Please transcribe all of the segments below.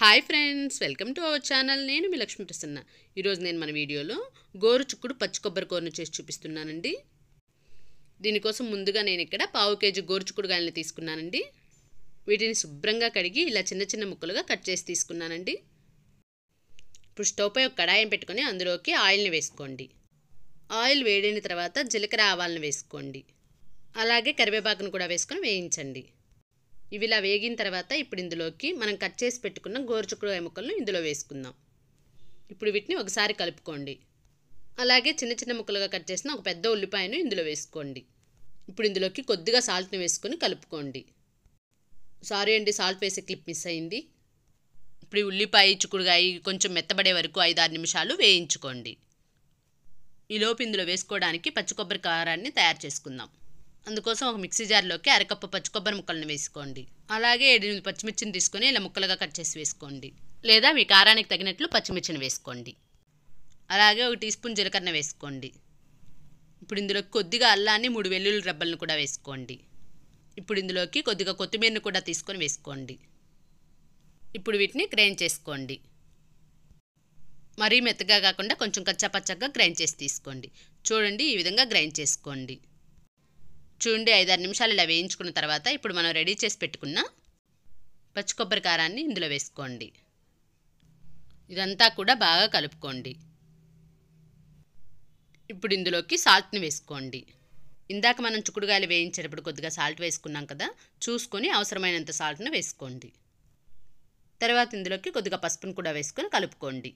Hi friends, welcome to our channel. నేను మీ లక్ష్మీ ప్రసన్న. ఈరోజు నేను మన వీడియోలో గోరుచుక్కుడు పచ్చి కొబ్బరి కూరను చేసి చూపిస్తున్నానండి. దీనికోసం ముందుగా నేను ఇక్కడ 1/2 కేజీ గోరుచుక్కుడుగాయలను తీసుకున్నానండి. వీటిని శుభ్రంగా కడిగి ఇలా చిన్న చిన్న ముక్కలుగా కట్ చేసి తీసుకున్నానండి. ఇప్పుడు స్టవ్ పై ఒక కడాయి పెట్టుకొని అందులోకి ఆయిల్ని వేసుకోండి. ఆయిల్ వేడిన తర్వాత జీలకర్ర ఆవాలను వేసుకోండి. అలాగే కరివేపాకును కూడా వేసుకొని వేయించండి. ఇవి ఇలా వేగిన తర్వాత ఇప్పుడు ఇందులోకి మనం కట్ చేసి పెట్టుకున్న గోరుచుక్కుడుకాయ ముక్కలను ఇందులో వేసుకుందాం. ఇప్పుడు వీటిని ఒకసారి కలుపుకోండి. అలాగే చిన్న చిన్న ముక్కలుగా కట్ చేసిన ఒక పెద్ద ఉల్లిపాయను ఇందులో వేసుకోండి. ఇప్పుడు ఇందులోకి కొద్దిగా సాల్ట్ని వేసుకొని కలుపుకోండి. సారీ అండి, సాల్ట్ వేసే క్లిప్ మిస్ అయింది. ఇప్పుడు ఈ ఉల్లిపాయ చిక్కుడుకాయ కొంచెం మెత్తబడే వరకు 5-6 నిమిషాలు వేయించుకోండి. ఈలోపు ఇందులో వేసుకోవడానికి పచ్చి కొబ్బరి కారాన్ని తయారు చేసుకుందాం. అందుకోసం ఒక మిక్సీ జార్లోకి అరకప్పు పచ్చి కొబ్బరి ముక్కలను వేసుకోండి. అలాగే 7-8 పచ్చిమిర్చిని తీసుకొని ఇలా ముక్కలుగా కట్ చేసి వేసుకోండి. లేదా మీ కారానికి తగినట్లు పచ్చిమిర్చిని వేసుకోండి. అలాగే 1 టీ స్పూన్ జీలకర్ర వేసుకోండి. ఇప్పుడు ఇందులోకి కొద్దిగా అల్లాన్ని 3 వెల్లుల్లి రెబ్బలను కూడా వేసుకోండి. ఇప్పుడు ఇందులోకి కొద్దిగా కొత్తిమీరను కూడా తీసుకొని వేసుకోండి. ఇప్పుడు వీటిని గ్రైండ్ చేసుకోండి. మరీ మెత్తగా కాకుండా కొంచెం కచ్చాపచ్చగా గ్రైండ్ చేసి తీసుకోండి. చూడండి, ఈ విధంగా గ్రైండ్ చేసుకోండి. చూడండి, 5-6 నిమిషాలు ఇలా వేయించుకున్న తర్వాత ఇప్పుడు మనం రెడీ చేసి పెట్టుకున్న పచ్చి కొబ్బరి కారాన్ని ఇందులో వేసుకోండి. ఇదంతా కూడా బాగా కలుపుకోండి. ఇప్పుడు ఇందులోకి సాల్ట్ని వేసుకోండి. ఇందాక మనం చిక్కుడుకాయలు వేయించేటప్పుడు కొద్దిగా సాల్ట్ వేసుకున్నాం కదా, చూసుకొని అవసరమైనంత సాల్ట్ని వేసుకోండి. తర్వాత ఇందులోకి కొద్దిగా పసుపును కూడా వేసుకొని కలుపుకోండి.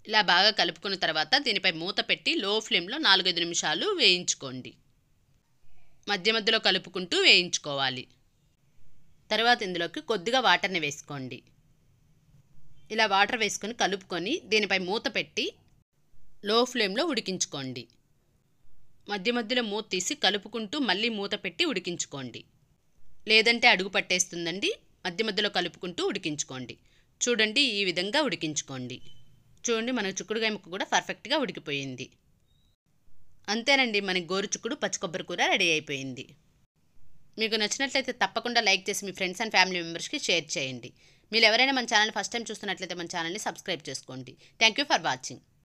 ఇలా బాగా కలుపుకున్న తర్వాత దీనిపై మూత పెట్టి లో ఫ్లేమ్లో 4-5 నిమిషాలు వేయించుకోండి. మధ్య మధ్యలో కలుపుకుంటూ వేయించుకోవాలి. తర్వాత ఇందులోకి కొద్దిగా వాటర్ని వేసుకోండి. ఇలా వాటర్ వేసుకొని కలుపుకొని దీనిపై మూత పెట్టి లో ఫ్లేమ్లో ఉడికించుకోండి. మధ్య మధ్యలో మూత తీసి కలుపుకుంటూ మళ్ళీ మూత పెట్టి ఉడికించుకోండి. లేదంటే అడుగు పట్టేస్తుందండి. మధ్య మధ్యలో కలుపుకుంటూ ఉడికించుకోండి. చూడండి, ఈ విధంగా ఉడికించుకోండి. చూడండి, మన చిక్కుడుకాయ ముక్క కూడా పర్ఫెక్ట్గా ఉడికిపోయింది. అంతేనండి, మనకి గోరుచుక్కుడు పచ్చి కొబ్బరి కూర రెడీ అయిపోయింది. మీకు నచ్చినట్లయితే తప్పకుండా లైక్ చేసి మీ ఫ్రెండ్స్ అండ్ ఫ్యామిలీ మెంబర్స్కి షేర్ చేయండి. మీరు ఎవరైనా మన ఛానల్ ఫస్ట్ టైం చూస్తున్నట్లయితే మన ఛానల్ని సబ్స్క్రైబ్ చేసుకోండి. Thank you for watching.